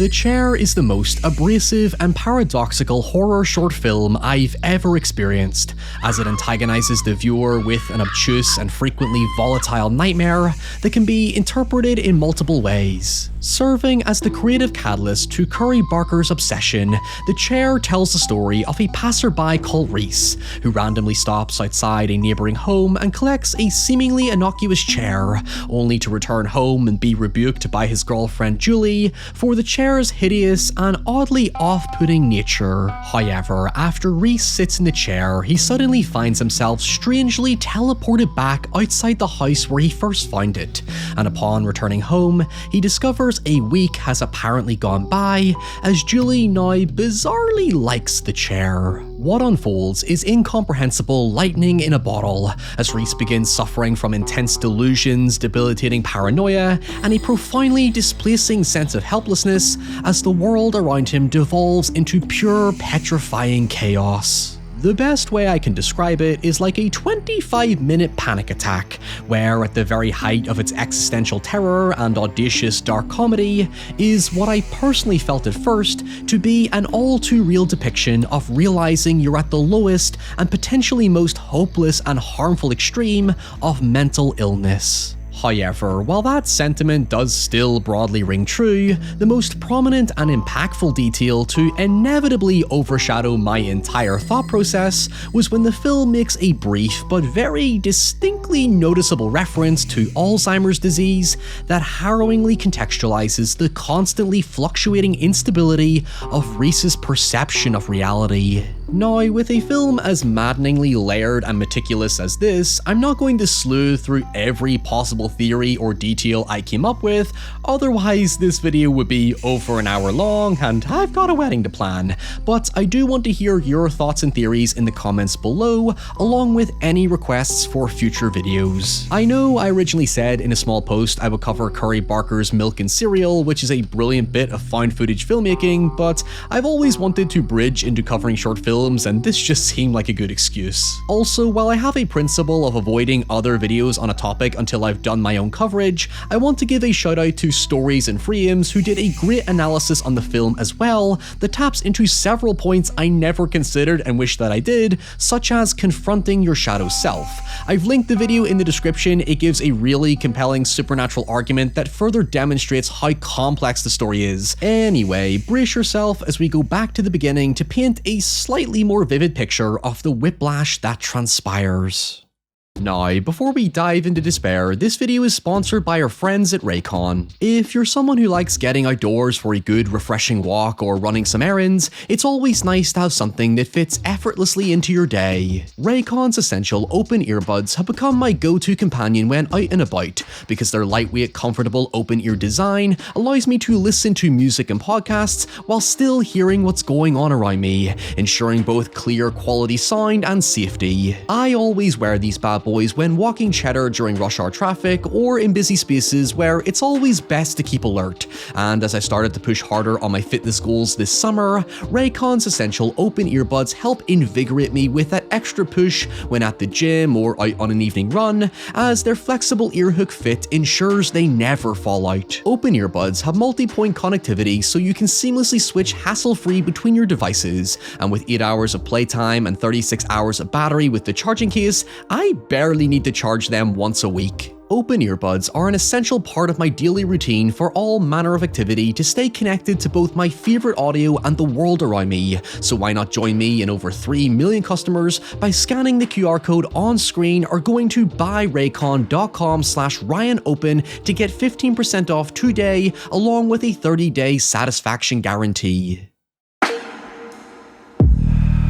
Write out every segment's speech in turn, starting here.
The Chair is the most abrasive and paradoxical horror short film I've ever experienced, as it antagonizes the viewer with an obtuse and frequently volatile nightmare that can be interpreted in multiple ways. Serving as the creative catalyst to Curry Barker's obsession, The Chair tells the story of a passerby called Reese, who randomly stops outside a neighbouring home and collects a seemingly innocuous chair, only to return home and be rebuked by his girlfriend Julie for the chair's hideous and oddly off-putting nature. However, after Reese sits in the chair, he suddenly finds himself strangely teleported back outside the house where he first found it, and upon returning home, he discovers a week has apparently gone by, as Julie now bizarrely likes the chair. What unfolds is incomprehensible lightning in a bottle, as Reese begins suffering from intense delusions, debilitating paranoia, and a profoundly displacing sense of helplessness as the world around him devolves into pure, petrifying chaos. The best way I can describe it is like a 25-minute panic attack, where at the very height of its existential terror and audacious dark comedy is what I personally felt at first to be an all-too-real depiction of realizing you're at the lowest and potentially most hopeless and harmful extreme of mental illness. However, while that sentiment does still broadly ring true, the most prominent and impactful detail to inevitably overshadow my entire thought process was when the film makes a brief but very distinctly noticeable reference to Alzheimer's disease that harrowingly contextualizes the constantly fluctuating instability of Reese's perception of reality. Now, with a film as maddeningly layered and meticulous as this, I'm not going to sleuth through every possible theory or detail I came up with, otherwise this video would be over an hour long and I've got a wedding to plan. But I do want to hear your thoughts and theories in the comments below, along with any requests for future videos. I know I originally said in a small post I would cover Curry Barker's Milk and Cereal, which is a brilliant bit of found footage filmmaking, but I've always wanted to bridge into covering short films, and this just seemed like a good excuse. Also, while I have a principle of avoiding other videos on a topic until I've done my own coverage, I want to give a shout out to Stories and Frames, who did a great analysis on the film as well that taps into several points I never considered and wish that I did, such as confronting your shadow self. I've linked the video in the description. It gives a really compelling supernatural argument that further demonstrates how complex the story is. Anyway, brace yourself as we go back to the beginning to paint a slightly more vivid picture of the whiplash that transpires. Now, before we dive into despair, this video is sponsored by our friends at Raycon. If you're someone who likes getting outdoors for a good refreshing walk or running some errands, it's always nice to have something that fits effortlessly into your day. Raycon's essential open earbuds have become my go-to companion when out and about, because their lightweight, comfortable open-ear design allows me to listen to music and podcasts while still hearing what's going on around me, ensuring both clear quality sound and safety. I always wear these bad boys when walking Cheddar during rush hour traffic or in busy spaces where it's always best to keep alert. And as I started to push harder on my fitness goals this summer, Raycon's essential open earbuds help invigorate me with that extra push when at the gym or out on an evening run, as their flexible earhook fit ensures they never fall out. Open earbuds have multi-point connectivity, so you can seamlessly switch hassle-free between your devices, and with 8 hours of playtime and 36 hours of battery with the charging case, I barely need to charge them once a week. Open earbuds are an essential part of my daily routine for all manner of activity to stay connected to both my favorite audio and the world around me, so why not join me and over 3 million customers by scanning the QR code on screen or going to buyraycon.com/RyanOpen to get 15% off today, along with a 30-day satisfaction guarantee.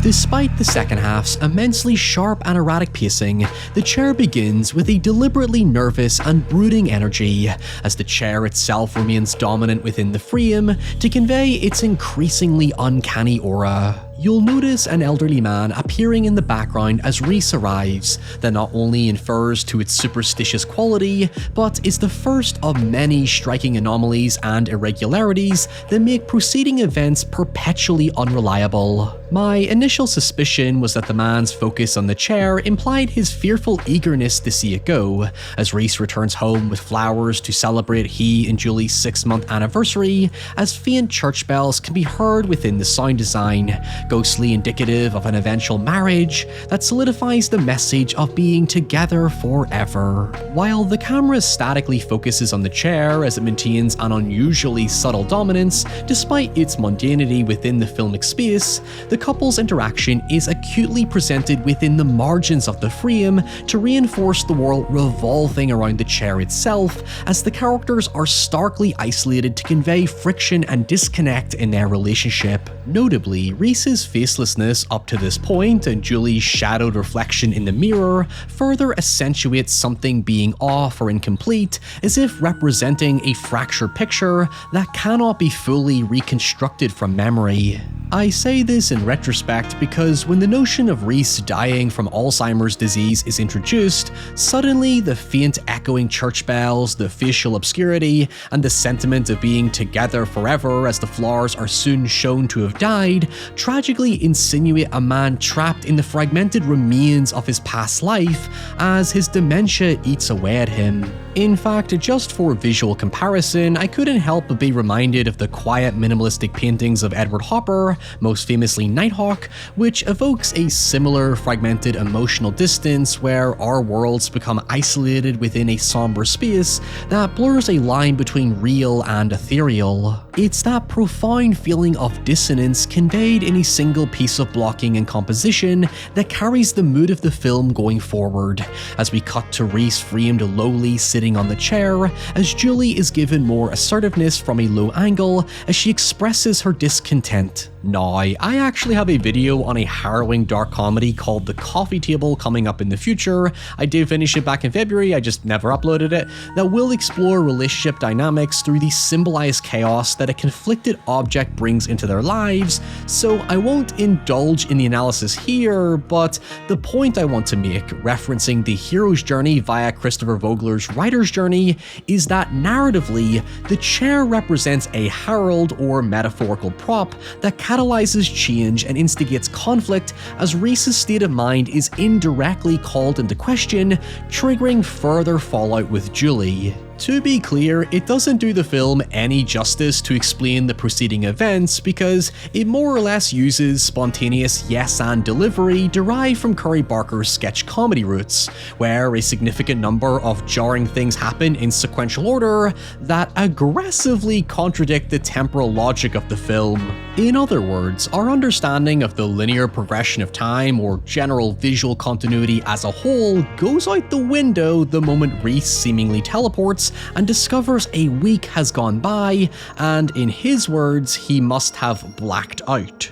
Despite the second half's immensely sharp and erratic pacing, The Chair begins with a deliberately nervous and brooding energy, as the chair itself remains dominant within the frame to convey its increasingly uncanny aura. You'll notice an elderly man appearing in the background as Reese arrives that not only infers to its superstitious quality, but is the first of many striking anomalies and irregularities that make preceding events perpetually unreliable. My initial suspicion was that the man's focus on the chair implied his fearful eagerness to see it go, as Reese returns home with flowers to celebrate he and Julie's 6-month anniversary, as faint church bells can be heard within the sound design, ghostly indicative of an eventual marriage that solidifies the message of being together forever. While the camera statically focuses on the chair as it maintains an unusually subtle dominance despite its mundanity within the filmic space, the couple's interaction is acutely presented within the margins of the frame to reinforce the world revolving around the chair itself, as the characters are starkly isolated to convey friction and disconnect in their relationship. Notably, Reese's facelessness up to this point and Julie's shadowed reflection in the mirror further accentuates something being off or incomplete, as if representing a fractured picture that cannot be fully reconstructed from memory. I say this in retrospect because when the notion of Reese dying from Alzheimer's disease is introduced, suddenly the faint echoing church bells, the facial obscurity, and the sentiment of being together forever as the flowers are soon shown to have died, tragically insinuate a man trapped in the fragmented remains of his past life as his dementia eats away at him. In fact, just for visual comparison, I couldn't help but be reminded of the quiet minimalistic paintings of Edward Hopper, most famously Nighthawk, which evokes a similar fragmented emotional distance where our worlds become isolated within a somber space that blurs a line between real and ethereal. It's that profound feeling of dissonance conveyed in a single piece of blocking and composition that carries the mood of the film going forward, as we cut to Reese framed lowly sitting on the chair, as Julie is given more assertiveness from a low angle as she expresses her discontent. Now, I actually have a video on a harrowing dark comedy called The Coffee Table coming up in the future. I did finish it back in February, I just never uploaded it, that will explore relationship dynamics through the symbolized chaos that a conflicted object brings into their lives, so I won't indulge in the analysis here, but the point I want to make, referencing the hero's journey via Christopher Vogler's writer's journey, is that narratively, the chair represents a herald or metaphorical prop that catalyzes change and instigates conflict, as Reese's state of mind is indirectly called into question, triggering further fallout with Julie. To be clear, it doesn't do the film any justice to explain the preceding events because it more or less uses spontaneous yes and delivery derived from Curry Barker's sketch comedy roots, where a significant number of jarring things happen in sequential order that aggressively contradict the temporal logic of the film. In other words, our understanding of the linear progression of time or general visual continuity as a whole goes out the window the moment Reese seemingly teleports and discovers a week has gone by, and in his words, he must have blacked out.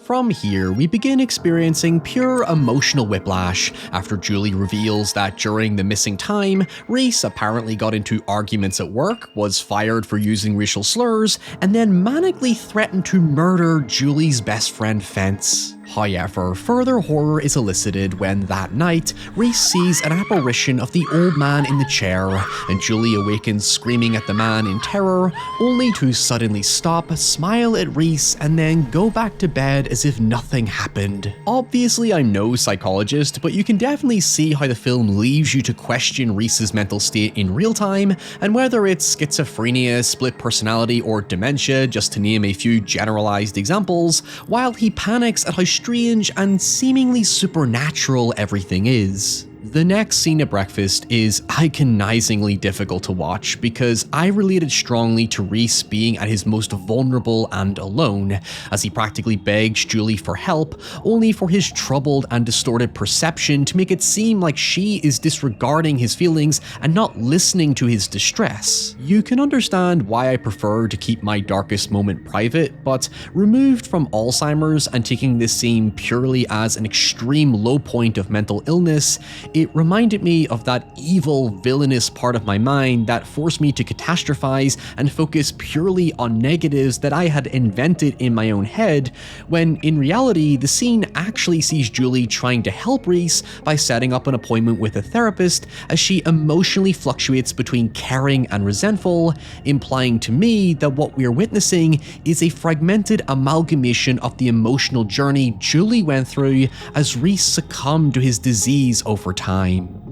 From here, we begin experiencing pure emotional whiplash after Julie reveals that during the missing time, Reese apparently got into arguments at work, was fired for using racial slurs, and then manically threatened to murder Julie's best friend Fence. However, further horror is elicited when that night, Reese sees an apparition of the old man in the chair, and Julie awakens screaming at the man in terror, only to suddenly stop, smile at Reese, and then go back to bed as if nothing happened. Obviously, I'm no psychologist, but you can definitely see how the film leaves you to question Reese's mental state in real time, and whether it's schizophrenia, split personality, or dementia, just to name a few generalized examples, while he panics at how strange and seemingly supernatural everything is. The next scene at breakfast is agonizingly difficult to watch because I related strongly to Reese being at his most vulnerable and alone, as he practically begs Julie for help, only for his troubled and distorted perception to make it seem like she is disregarding his feelings and not listening to his distress. You can understand why I prefer to keep my darkest moment private, but removed from Alzheimer's and taking this scene purely as an extreme low point of mental illness, It reminded me of that evil, villainous part of my mind that forced me to catastrophize and focus purely on negatives that I had invented in my own head, when in reality, the scene actually sees Julie trying to help Reese by setting up an appointment with a therapist as she emotionally fluctuates between caring and resentful, implying to me that what we're witnessing is a fragmented amalgamation of the emotional journey Julie went through as Reese succumbed to his disease over time.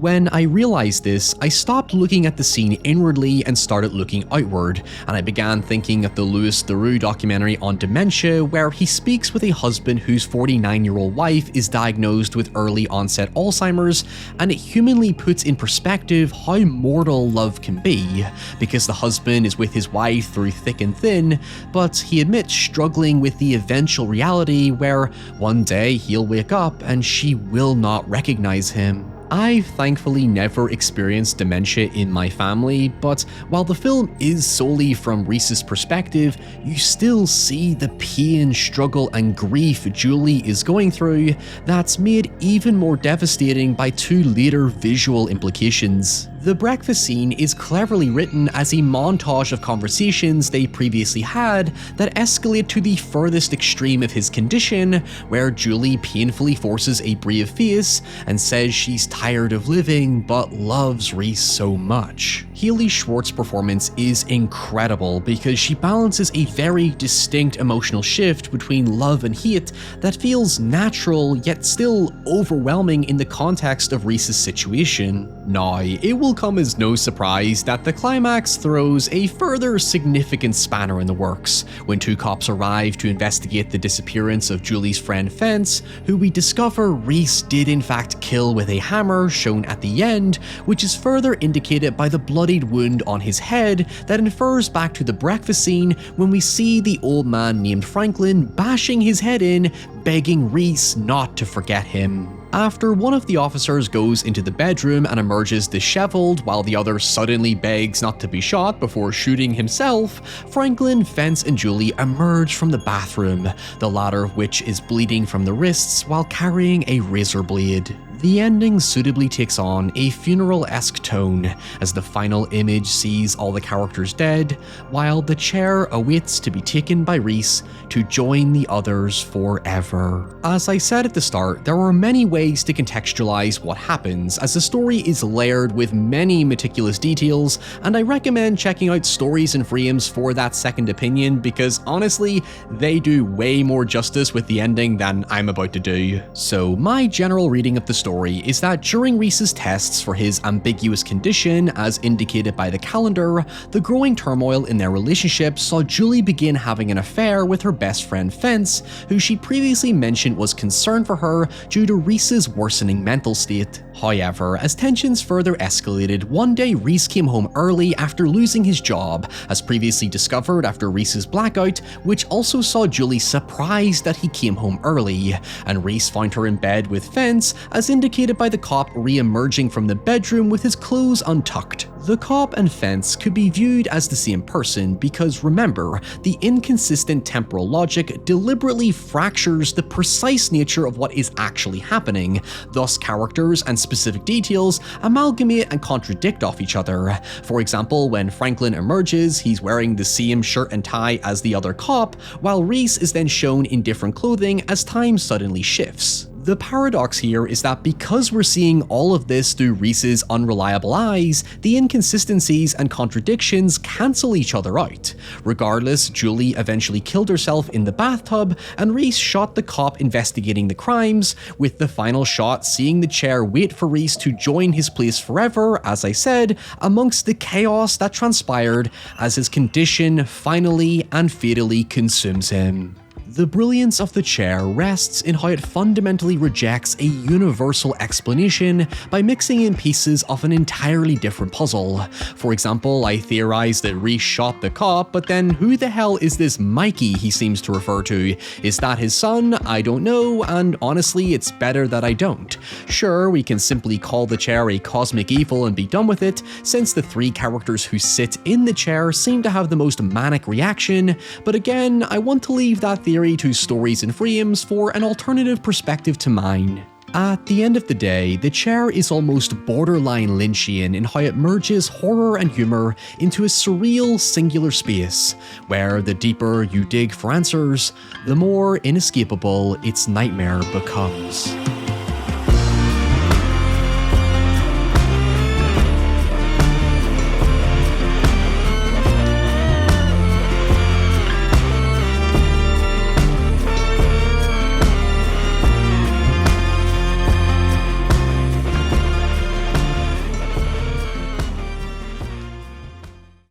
When I realized this, I stopped looking at the scene inwardly and started looking outward, and I began thinking of the Louis Theroux documentary on dementia, where he speaks with a husband whose 49-year-old wife is diagnosed with early onset Alzheimer's, and it humanly puts in perspective how mortal love can be, because the husband is with his wife through thick and thin, but he admits struggling with the eventual reality where one day he'll wake up and she will not recognize him. I've thankfully never experienced dementia in my family, but while the film is solely from Reese's perspective, you still see the pain, struggle, and grief Julie is going through that's made even more devastating by two later visual implications. The breakfast scene is cleverly written as a montage of conversations they previously had that escalate to the furthest extreme of his condition, where Julie painfully forces a brave face and says she's tired of living but loves Reese so much. Haley Schwartz's performance is incredible because she balances a very distinct emotional shift between love and hate that feels natural yet still overwhelming in the context of Reese's situation. Now, it will come as no surprise that the climax throws a further significant spanner in the works when two cops arrive to investigate the disappearance of Julie's friend Fence, who we discover Reese did in fact kill with a hammer shown at the end, which is further indicated by the bloodied wound on his head that infers back to the breakfast scene when we see the old man named Franklin bashing his head in, begging Reese not to forget him. After one of the officers goes into the bedroom and emerges disheveled while the other suddenly begs not to be shot before shooting himself, Franklin, Fence, and Julie emerge from the bathroom, the latter of which is bleeding from the wrists while carrying a razor blade. The ending suitably takes on a funeral-esque tone as the final image sees all the characters dead, while the chair awaits to be taken by Reese to join the others forever. As I said at the start, there are many ways to contextualize what happens, as the story is layered with many meticulous details, and I recommend checking out Stories and Frames for that second opinion because honestly, they do way more justice with the ending than I'm about to do. So my general reading of the story is that during Reese's tests for his ambiguous condition, as indicated by the calendar, the growing turmoil in their relationship saw Julie begin having an affair with her best friend Fence, who she previously mentioned was concerned for her due to Reese's worsening mental state. However, as tensions further escalated, one day Reese came home early after losing his job, as previously discovered after Reese's blackout, which also saw Julie surprised that he came home early, and Reese found her in bed with Fence, as indicated by the cop re-emerging from the bedroom with his clothes untucked. The cop and Fence could be viewed as the same person because remember, the inconsistent temporal logic deliberately fractures the precise nature of what is actually happening, thus characters and specific details amalgamate and contradict off each other. For example, when Franklin emerges, he's wearing the same shirt and tie as the other cop, while Reese is then shown in different clothing as time suddenly shifts. The paradox here is that because we're seeing all of this through Reese's unreliable eyes, the inconsistencies and contradictions cancel each other out. Regardless, Julie eventually killed herself in the bathtub, and Reese shot the cop investigating the crimes, with the final shot seeing the chair wait for Reese to join his place forever, as I said, amongst the chaos that transpired as his condition finally and fatally consumes him. The brilliance of the chair rests in how it fundamentally rejects a universal explanation by mixing in pieces of an entirely different puzzle. For example, I theorized that Reese shot the cop, but then who the hell is this Mikey he seems to refer to? Is that his son? I don't know, and honestly, it's better that I don't. Sure, we can simply call the chair a cosmic evil and be done with it, since the three characters who sit in the chair seem to have the most manic reaction, but again, I want to leave that theory to Stories and Frames for an alternative perspective to mine. At the end of the day, The Chair is almost borderline Lynchian in how it merges horror and humour into a surreal, singular space, where the deeper you dig for answers, the more inescapable its nightmare becomes.